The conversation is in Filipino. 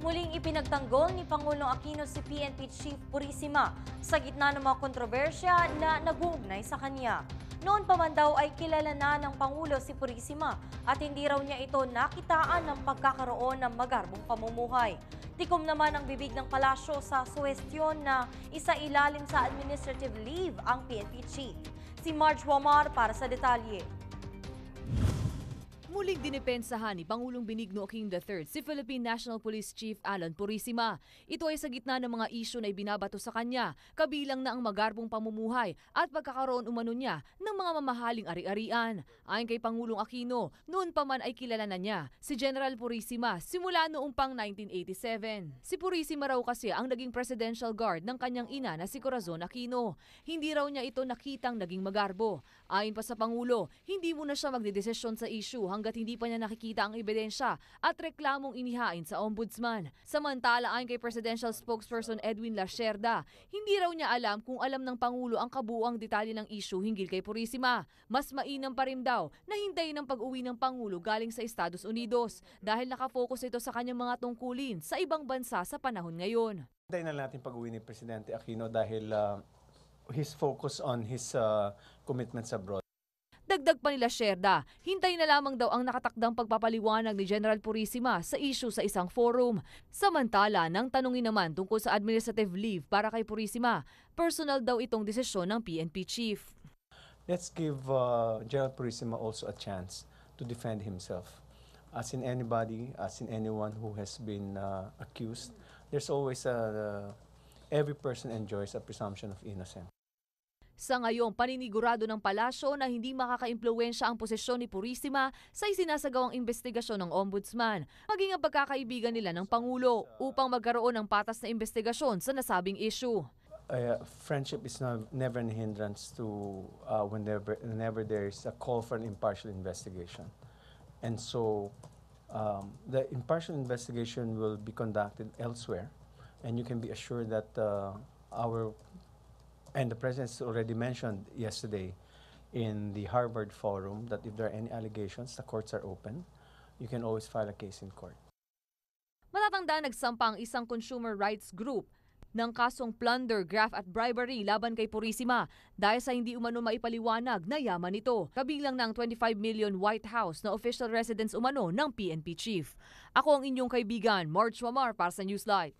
Muling ipinagtanggol ni Pangulong Aquino si PNP Chief Purisima sa gitna ng mga kontrobersya na nag-uugnay sa kanya. Noon pa man daw ay kilala na ng Pangulo si Purisima at hindi raw niya ito nakitaan ng pagkakaroon ng magarbong pamumuhay. Tikom naman ang bibig ng palasyo sa suwestyon na isa ilalim sa administrative leave ang PNP Chief. Si Marge Wamar para sa detalye. Muling dinipensahan ni Pangulong Benigno Aquino III si Philippine National Police Chief Alan Purisima. Ito ay sa gitna ng mga isyu na ibinabato sa kanya, kabilang na ang magarbong pamumuhay at pagkakaroon umano niya ng mga mamahaling ari-arian. Ayon kay Pangulong Aquino, noon pa man ay kilala na niya si General Purisima simula noong pang 1987. Si Purisima raw kasi ang naging presidential guard ng kanyang ina na si Corazon Aquino. Hindi raw niya ito nakitang naging magarbo. Ayon pa sa Pangulo, hindi muna siya magdedesisyon sa issue hanggat hindi pa niya nakikita ang ebidensya at reklamong inihain sa ombudsman. Samantala, ayon kay Presidential Spokesperson Edwin Lacerda, hindi raw niya alam kung alam ng Pangulo ang kabuuang detalye ng issue hinggil kay Purisima. Mas mainam pa rin daw na hintayin ang pag-uwi ng Pangulo galing sa Estados Unidos dahil nakafocus ito sa kanyang mga tungkulin sa ibang bansa sa panahon ngayon. Hintayin na natin pag-uwi ni Presidente Aquino dahil his focus on his commitments abroad. Dagdag pa nila Sherda, hintayin na lamang daw ang nakatakdang pagpapaliwanag ni General Purisima sa issue sa isang forum. Samantala, nang tanungin naman tungkol sa administrative leave para kay Purisima, personal daw itong desisyon ng PNP Chief. Let's give General Purisima also a chance to defend himself. As in anybody, as in anyone who has been accused, there's always every person enjoys a presumption of innocence. Sa ngayon, paninigurado ng palasyo na hindi makakaimpluwensya ang posisyon ni Purisima sa isinasagawang investigasyon ng ombudsman, maging ang pagkakaibigan nila ng Pangulo upang magkaroon ng patas na investigasyon sa nasabing issue. Friendship is never a hindrance to whenever there is a call for an impartial investigation. And so the impartial investigation will be conducted elsewhere, and you can be assured that the President already mentioned yesterday in the Harvard Forum that if there are any allegations, the courts are open. You can always file a case in court. Matatandaan nagsampa ang isang consumer rights group ng kasong plunder, graft at bribery laban kay Purisima dahil sa hindi umano maipaliwanag na yaman nito. Kabilang ng 25 million White House na official residence umano ng PNP Chief. Ako ang inyong kaibigan, Marge Wamar para sa Newslight.